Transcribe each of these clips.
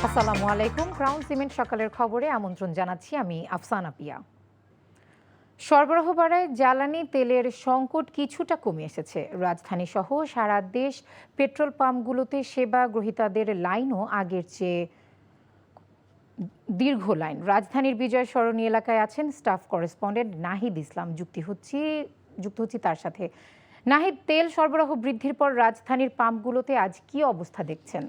আসসালামু আলাইকুম। Crown cement সকালের খবরে আমন্ত্রণ জানাচ্ছি আমি আফসানা পিয়া। সরবরাহ বাড়ায় জ্বালানি তেলের সংকট কিছুটা কমে এসেছে। রাজধানী সহ সারা দেশ পেট্রোল পাম্পগুলোতে সেবা গ্রহীতাদের লাইনও আগের চেয়ে দীর্ঘ লাইন। রাজধানীর বিজয় সরণি এলাকায় আছেন স্টাফ করেসপন্ডেন্ট নাহিদ ইসলাম। যুক্ত হচ্ছি তার সাথে। নাহিদ, তেল সরবরাহ বৃদ্ধির পর রাজধানীর পাম্পগুলোতে আজ কি অবস্থা দেখছেন?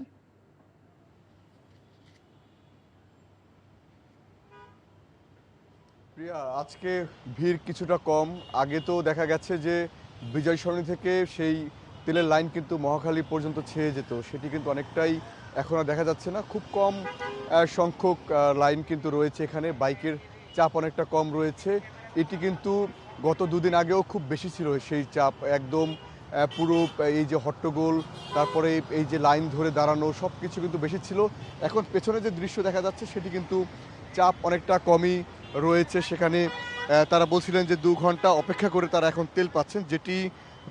প্রিয়া, আজকে ভিড় কিছুটা কম। আগে তো দেখা গেছে যে বিজয় সরণি থেকে সেই তেলের লাইন কিন্তু মহাখালী পর্যন্ত ছেয়ে যেত, সেটি কিন্তু অনেকটাই এখন আর দেখা যাচ্ছে না। খুব কম সংখ্যক লাইন কিন্তু রয়েছে এখানে। বাইকের চাপ অনেকটা কম রয়েছে। এটি কিন্তু গত দুদিন আগেও খুব বেশি ছিল সেই চাপ। একদম পুরো এই যে হট্টগোল, তারপরে এই যে লাইন ধরে দাঁড়ানো, সব কিছু কিন্তু বেশি ছিল। এখন পেছনে যে দৃশ্য দেখা যাচ্ছে সেটি কিন্তু চাপ অনেকটা কমই রয়েছে সেখানে। তারা বলছিলেন যে 2 ঘন্টা অপেক্ষা করে তারা এখন তেল পাচ্ছেন, যেটি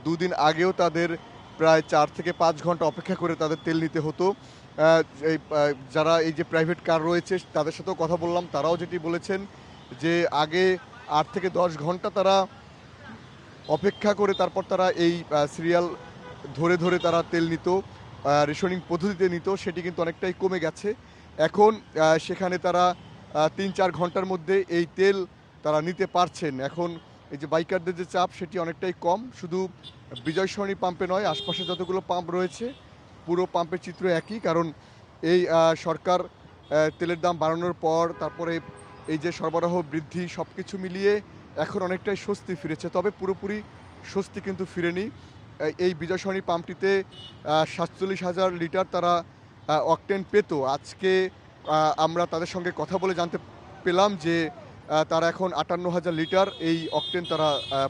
দুদিন আগেও তাদের প্রায় 4 থেকে 5 ঘন্টা অপেক্ষা করে তাদের তেল নিতে হতো। যারা এই যে প্রাইভেট কার রয়েছে তাদের সাথেও কথা বললাম, তারাও যেটি বলেছেন যে আগে 8 থেকে 10 ঘন্টা তারা অপেক্ষা করে তারপর তারা এই সিরিয়াল ধরে ধরে তারা তেল নিত, রেশনিং পদ্ধতিতে নিত, সেটি কিন্তু অনেকটাই কমে গেছে। এখন সেখানে তারা 3-4 ঘন্টার মধ্যে এই তেল তারা নিতে পারছেন। এখন এই যে বাইকারদের যে চাপ সেটি অনেকটাই কম। শুধু বিজয় সরণি পাম্পে নয়, আশপাশে যতগুলো পাম্প রয়েছে পুরো পাম্পের চিত্র একই। কারণ এই সরকার তেলের দাম বাড়ানোর পর তারপরে এই যে সরবরাহ বৃদ্ধি, সব কিছু মিলিয়ে এখন অনেকটাই স্বস্তি ফিরেছে। তবে পুরোপুরি স্বস্তি কিন্তু ফিরেনি। এই বিজয় সরণি পাম্পটিতে 47,000 লিটার তারা অকটেন পেত। আজকে আমরা তাদের সঙ্গে কথা বলে জানতে পেলাম যে তারা এখন 58,000 লিটার এই অকটেন তারা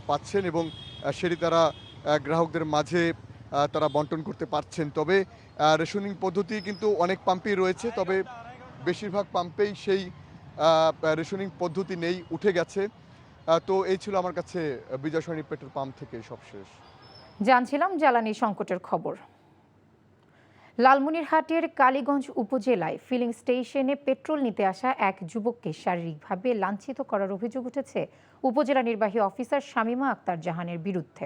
পাচ্ছেন এবং সেটি তারা গ্রাহকদের মাঝে তারা বন্টন করতে পারছেন। তবে রেশনিং পদ্ধতি কিন্তু অনেক পাম্পেই রয়েছে, তবে বেশিরভাগ পাম্পেই সেই রেশনিং পদ্ধতি নেই, উঠে গেছে। তো এই ছিল আমার কাছে বিজয় সরণি পেট্রোল পাম্প থেকে সবশেষ। জানছিলাম জ্বালানি সংকটের খবর। লালমনিরহাটের কালীগঞ্জ উপজেলায় ফিলিং স্টেশনে পেট্রোল নিতে আসা এক যুবককে শারীরিকভাবে লাঞ্ছিত করার অভিযোগ উঠেছে উপজেলা নির্বাহী অফিসার শামীমা আক্তার জাহানের বিরুদ্ধে।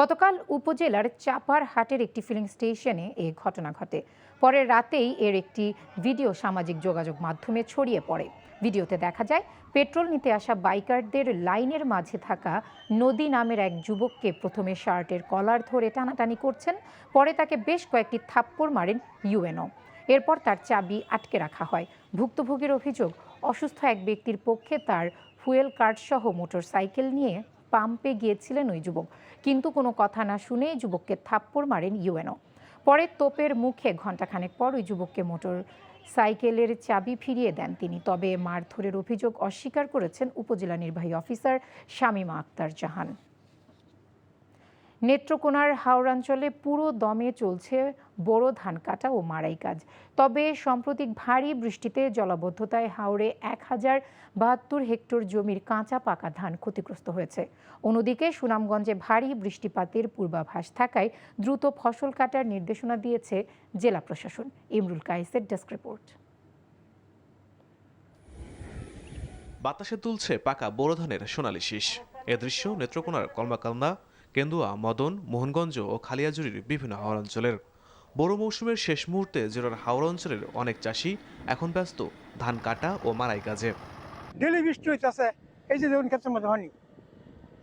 গতকাল উপজেলার চাপারহাটের একটি ফিলিং স্টেশনে এ ঘটনা ঘটে। পরে রাতেই এর একটি ভিডিও সামাজিক যোগাযোগ মাধ্যমে ছড়িয়ে পড়ে। ভিডিওতে দেখা যায় পেট্রোল নিতে আসা বাইকারদের লাইনের মাঝে থাকা নদী নামের এক যুবককে প্রথমে শার্টের কলার ধরে টানাটানি করছেন, পরে তাকে বেশ কয়েকটি থাপ্পড় মারেন ইউএনও। এরপর তার চাবি আটকে রাখা হয়। ভুক্তভোগীর অভিযোগ, অসুস্থ এক ব্যক্তির পক্ষে তার ফুয়েল কার্ড সহ মোটর সাইকেল নিয়ে পাম্পে গিয়েছিলেন ওই যুবক, কিন্তু কোনো কথা না শুনে যুবককে থাপ্পড় মারেন ইউএনও। পরে তোপের মুখে ঘণ্টাখানেক পর ওই যুবককে মোটর সাইকেলের চাবি ফিরিয়ে দেন তিনি। তবে মারধরের অভিযোগ অস্বীকার করেছেন উপজেলা নির্বাহী অফিসার শামীমা আক্তার জাহান। নেত্রকোনার হাওড়াঞ্চলে পুরো দমে চলছে বোরো ধান কাটা ও মাড়াই কাজ। তবে সাম্প্রতিক ভারী বৃষ্টিতে জলাবদ্ধতায় হাওড়ে 1072 হেক্টর জমির কাঁচা পাকা ধান ক্ষতিগ্রস্ত হয়েছে। অন্যদিকে সুনামগঞ্জে ভারী বৃষ্টিপাতের পূর্বাভাস থাকায় দ্রুত ফসল কাটার নির্দেশনা দিয়েছে জেলা প্রশাসন। ইমরুল কায়েসের ডেস্ক রিপোর্ট। বাতাসে তুলছে পাকা বোরো ধানের সোনালি শীষ। এ দৃশ্য নেত্রকোনার কলমাকান্দা, কেন্দুয়া, মদন, মোহনগঞ্জ ও খালিয়াজুড়ির বিভিন্ন হাওড় অঞ্চলের। বোরো মৌসুমের শেষ মুহূর্তে জেলার হাওড় অঞ্চলের অনেক চাষি এখন ব্যস্ত ধান কাটা ও মাড়াই কাজে। ডেলি বৃষ্টি হইতেছে, এই যে দেখুন ক্ষেত্রের মধ্যে পানি,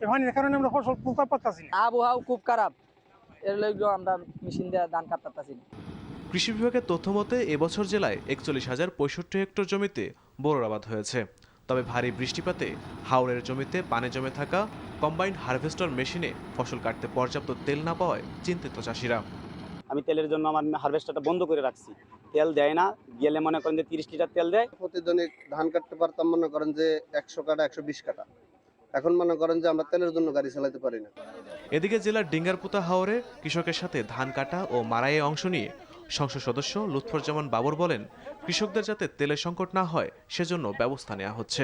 এই পানির কারণে আমরা ফসল তুলতে পারতাছি না। আবহাওয়া খুব খারাপ, এর লাগি আমরা মেশিন দিয়ে ধান কাটতাছি না। কৃষি বিভাগের তথ্য মতে এবছর জেলায় 41,065 হেক্টর জমিতে বোরোর আবাদ হয়েছে। তবে ভারী বৃষ্টিপাতে হাওড়ের জমিতে পানি জমে থাকা কম্বাইন্ড হারভেস্টার মেশিনে ফসল কাটতে পর্যাপ্ত তেল না পাওয়ায় চিন্তিত চাষিরা। আমি তেলের জন্য আমার হারভেস্টারটা বন্ধ করে রাখছি, তেল দেয় না। গেলে মনে করেন যে 30 লিটার তেল দেয়। প্রতিদিনই ধান কাটতে পারতাম মনে করেন যে 100 কাটা 120 কাটা, এখন মনে করেন যে আমরা তেলের জন্য গাড়ি চালাতে পারি না। এদিকে জেলার ডিঙ্গারপুতা হাওরে কৃষকের সাথে ধান কাটা ও মাড়াইয়ে অংশ নিয়ে সংসদ সদস্য লুৎফুজ্জামান বাবর বলেন, কৃষকদের যাতে তেলের সংকট না হয় সেজন্য ব্যবস্থা নেওয়া হচ্ছে।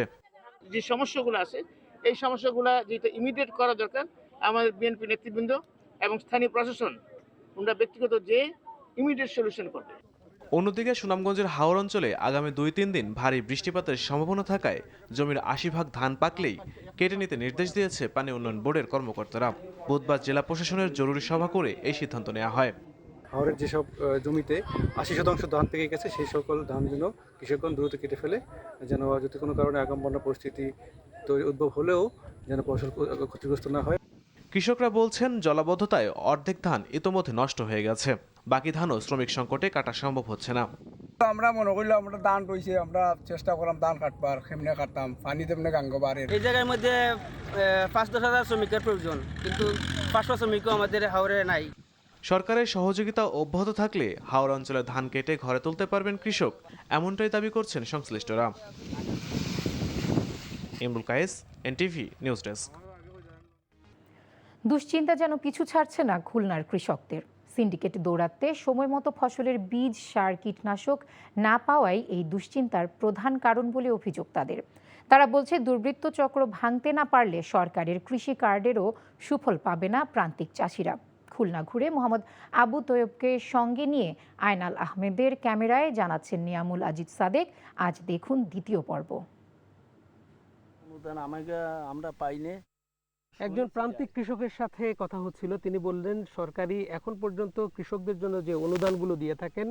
যে সমস্যাগুলো আছে এই সমস্যাগুলো যেটা ইমিডিয়েট করা দরকার, আমাদের বিএনপি নেতৃবৃন্দ এবং স্থানীয় প্রশাসন ওনারা ব্যক্তিগত যে ইমিডিয়েট সলিউশন করবে। অন্যদিকে সুনামগঞ্জের হাওর অঞ্চলে আগামী 2-3 দিন ভারী বৃষ্টিপাতের সম্ভাবনা থাকায় জমির 80% ধান পাকলেই কেটে নিতে নির্দেশ দিয়েছে পানি উন্নয়ন বোর্ডের কর্মকর্তারা। বুধবার জেলা প্রশাসনের জরুরি সভা করে এই সিদ্ধান্ত নেওয়া হয়। হাওরের যেসব জমিতে 80% ধান পেকে গেছে সেই সকল ধানগুলো কৃষকগণ দ্রুত কেটে ফেলে, যেন যদি কোনো কারণে আগাম বন্যা পরিস্থিতি উদ্ভব হলেও যেন ফসল ক্ষতিগ্রস্ত না হয়। কৃষকরা বলছেন জলাবদ্ধতায় অর্ধেক ধান ইতোমধ্যে নষ্ট হয়ে গেছে, বাকি ধানও শ্রমিক সংকটে কাটা সম্ভব হচ্ছে না। আমরা মনে করলে আমরা ধান রয়েছে, আমরা চেষ্টা করলাম ধান কাটবার, সেমনে কাটতাম, পানি তেমনি গাঙ্গবার। এই জায়গার মধ্যে 5-10 হাজার শ্রমিকের প্রয়োজন, কিন্তু 500 শ্রমিকও আমাদের হাওরে নাই। সরকারের সহযোগিতা অব্যাহত থাকলে হাওর অঞ্চলে ধান কেটে ঘরে তুলতে পারবেন কৃষক, এমনটাই দাবি করছেন সংশ্লিষ্টরা। Imrul Kayes, NTV news desk. দুশ্চিন্তা যেন পিছু ছাড়ছে না খুলনার কৃষকদের। সিন্ডিকেট দৌড়াতে সময় মতো ফসলের বীজ, সার, কীটনাশক না পাওয়াই এই দুশ্চিন্তার প্রধান কারণ বলে অভিযোগ তাদের। তারা বলছে দুর্বৃত্ত চক্র ভাঙতে না পারলে সরকারের কৃষি কার্ডেরও সুফল পাবে না প্রান্তিক চাষিরা। খুলনা ঘুরে মোহাম্মদ আবু তৈয়বকে সঙ্গে নিয়ে আয়নাল আহমেদের ক্যামেরায় জানাচ্ছেন নিয়ামুল আজিজ সাদেক। আজ দেখুন দ্বিতীয় পর্ব। আমরা পাইনি। একজন প্রান্তিক কৃষকের সাথে কথা হচ্ছিল, তিনি বললেন সরকারি এখন পর্যন্ত কৃষকদের জন্য যে অনুদানগুলো দিয়ে থাকেন,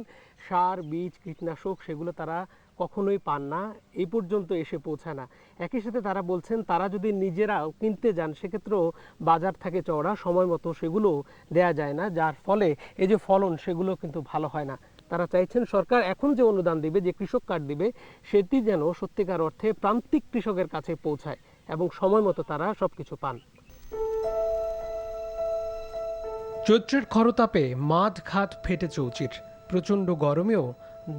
সার, বীজ, কীটনাশক, সেগুলো তারা কখনোই পান না, এই পর্যন্ত এসে পৌঁছায় না। একই সাথে তারা বলছেন তারা যদি নিজেরাও কিনতে যান সেক্ষেত্রেও বাজার থাকে চওড়া, সময় মতো সেগুলো দেয়া যায় না, যার ফলে এই যে ফলন সেগুলো কিন্তু ভালো হয় না। তারা চাইছেন সরকার এখন যে অনুদান দিবে, যে কৃষক কার্ড দিবে, সেটি যেন সত্যিকার অর্থে প্রান্তিক কৃষকের কাছে পৌঁছায় এবং সময় মতো তারা সবকিছু পান। চৈত্রের খরতাপে মাঠ ঘাট ফেটে চৌচির, প্রচণ্ড গরমেও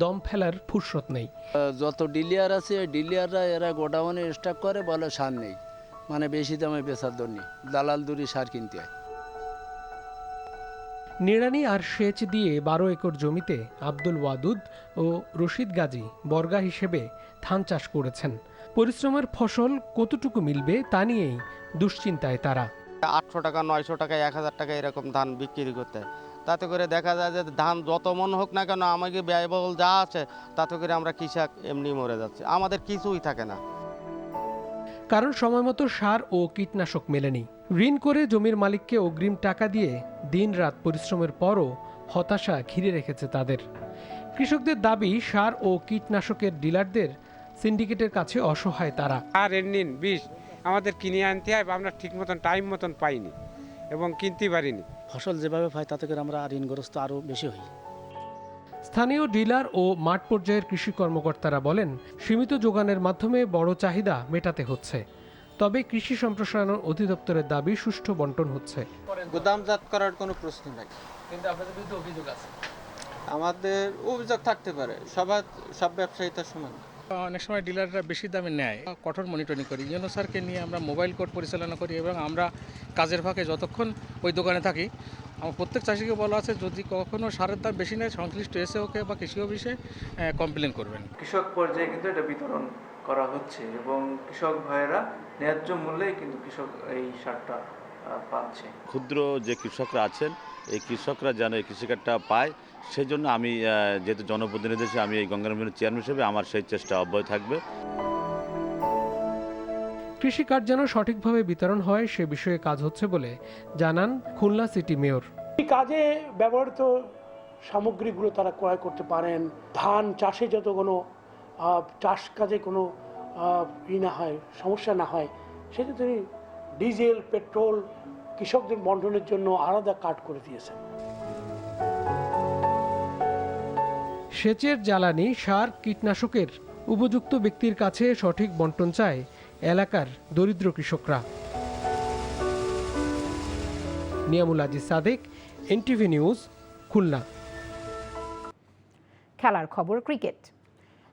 দম ফেলার ফুরসত নেই। যত ডিলিয়ার আছে ডিলিয়াররা এরা গোডাউনে স্টক করে, বলে সার নেই, মানে বেশি দামে বেচার জন্য দালাল দূরি সার কিনতে হয়। নিড়ানি আর সেচ দিয়ে 12 একর জমিতে আব্দুল ওয়াদুদ ও রশিদ গাজী বর্গা হিসেবে ধান চাষ করেছেন। পরিশ্রমের ফসল কতটুকু মিলবে তা নিয়েই দুশ্চিন্তায় তারা। 800 টাকা, 900 টাকা, 1000 টাকা এরকম ধান বিক্রি করতে হয়। তাতে করে দেখা যায় যে ধান যত মন হোক না কেন, আমাকে ব্যয়বহুল যা আছে তাতে করে আমরা কৃষক এমনি মরে যাচ্ছে, আমাদের কিছুই থাকে না। কারণ সময় মতো সার ও কীটনাশক মেলেনি। ঋণ করে জমির মালিককে অগ্রিম টাকা দিয়ে দিন-রাত পরিশ্রমের পরও হতাশা ঘিরে রেখেছে তাদের। কৃষকদের দাবি, সার ও কীটনাশকের ডিলারদের সিন্ডিকেটের কাছে অসহায় তারা। আর নিন বিষ আমাদের কিনে আনতে হয়, আমরা ঠিক মতন টাইম মতন পাইনি এবং কিনতে পারিনি। ফসল যেভাবে পাই তাতে করে আমরা ঋণগ্রস্ত আরও বেশি হই। স্থানীয় ডিলার ও মাঠ পর্যায়ের কৃষি কর্মকর্তারা বলেন সীমিত যোগানের মাধ্যমে বড় চাহিদা মেটাতে হচ্ছে। তবে কৃষি সম্প্রসারণ অধিদপ্তরের দাবি সুষ্ঠু বন্টন হচ্ছে। গুদামজাত করার কোনো প্রশ্ন নাই, কিন্তু আপনাদের বিরুদ্ধে অভিযোগ আছে। আমাদের অভিযোগ থাকতে পারে, সব ব্যবসায়ী তার সমান। অনেক সময় ডিলাররা বেশি দামে নেয়, কঠোর মনিটরিং করি। ইউনো স্যারকে নিয়ে আমরা মোবাইল কোর্ট পরিচালনা করি এবং আমরা কাজের ফাঁকে যতক্ষণ ওই দোকানে থাকি, আমার প্রত্যেক চাষিকে বলা আছে যদি কখনো সারের দাম বেশি নেয় সংশ্লিষ্ট এসএওকে বা কৃষি অফিসে কমপ্লেন করবেন। কৃষক পর্যায়ে কিন্তু এটা বিতরণ করা হচ্ছে এবং কৃষক ভাইয়েরা ন্যায্য মূল্যেই কিন্তু কৃষক এই সারটা পাচ্ছে। ক্ষুদ্র যে কৃষকরা আছেন, এই কৃষকরা যেন এই কৃষিকার্ডটা পায়, সেই জন্য আমি যেহেতু জনপ্রতিনিধি হিসেবে আমি এই গঙ্গা চেয়ারম্যান হিসেবে আমার সেই চেষ্টা অব্যাহত থাকবে। কৃষি কার্ড যেন সঠিকভাবে বিতরণ হয় সে বিষয়ে কাজ হচ্ছে বলে জানান খুলনা সিটি মেয়র। এই কাজে ব্যবহৃত সামগ্রীগুলো তারা ক্রয় করতে পারেন। ধান চাষে যত কোনো চাষ কাজে কোনো না হয়, সমস্যা না হয়, সেটা তিনি ডিজেল, পেট্রোল কৃষকদের বন্টনের জন্য আলাদা কার্ড করে দিয়েছেন। সেচের জ্বালানি, সার, কীটনাশকের উপযুক্ত ব্যক্তির কাছে সঠিক বন্টন চায় এলাকার দরিদ্র কৃষকরা। Niamul Aziz Sadek, NTV news, Khulna. খেলার খবর ক্রিকেট।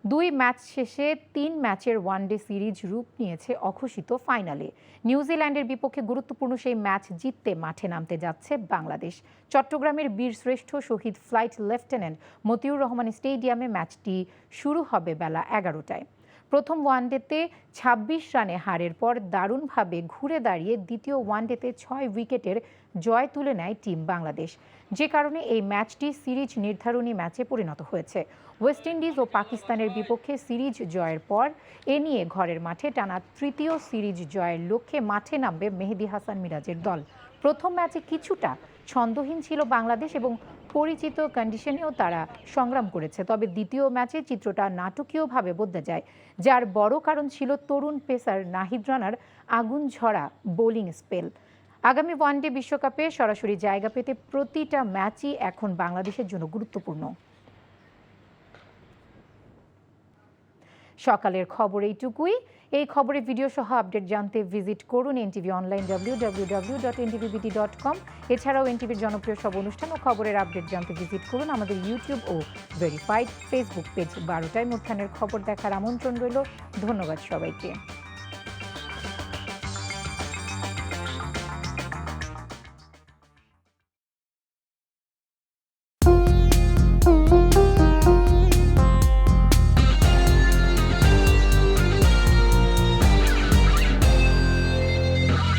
2 ম্যাচ শেষে 3 ম্যাচের ওয়ানডে সিরিজ রূপ নিয়েছে অঘোষিত ফাইনালে। নিউজিল্যান্ডের বিপক্ষে গুরুত্বপূর্ণ সেই ম্যাচ জিততে মাঠে নামতে যাচ্ছে বাংলাদেশ। চট্টগ্রামের বীরশ্রেষ্ঠ শহীদ ফ্লাইট লেফটেন্যান্ট মতিউর রহমান স্টেডিয়ামে ম্যাচটি শুরু হবে বেলা 11টায়। প্রথম ওয়ানডেতে ২৬ রানে হারের পর দারুণভাবে ঘুরে দাঁড়িয়ে দ্বিতীয় ওয়ানডেতে ৬ উইকেটের জয় তুলে নেয় টিম বাংলাদেশ, যে কারণে এই ম্যাচটি সিরিজ নির্ধারণী ম্যাচে পরিণত হয়েছে। ওয়েস্ট ইন্ডিজ ও পাকিস্তানের বিপক্ষে সিরিজ জয়ের পর এ নিয়ে ঘরের মাঠে টানা তৃতীয় সিরিজ জয়ের লক্ষ্যে মাঠে নামবে মেহেদী হাসান মিরাজের দল। প্রথম ম্যাচে কিছুটা ছন্দহীন ছিল বাংলাদেশ এবং পরিচিত কন্ডিশনেও তারা সংগ্রাম করেছে, তবে দ্বিতীয় ম্যাচে চিত্রটা নাটকীয়ভাবে বদলে যায়, যার বড় কারণ ছিল তরুণ পেসার নাহিদ রানার আগুন ঝরা বোলিং স্পেল। আগামী ওয়ানডে বিশ্বকাপে সরাসরি জায়গা পেতে প্রতিটা ম্যাচই এখন বাংলাদেশের জন্য গুরুত্বপূর্ণ। সকালের খবর এইটুকুই। এই খবরের ভিডিও সহ আপডেট জানতে ভিজিট করুন এনটিভি অনলাইন www.ntvbt.com। এছাড়াও এনটিভির জনপ্রিয় সব অনুষ্ঠান ও খবরের আপডেট জানতে ভিজিট করুন আমাদের ইউটিউব ও ভেরিফাইড ফেসবুক পেজ। 12টায় উত্থানের খবর দেখার আমন্ত্রণ রইল। ধন্যবাদ সবাইকে।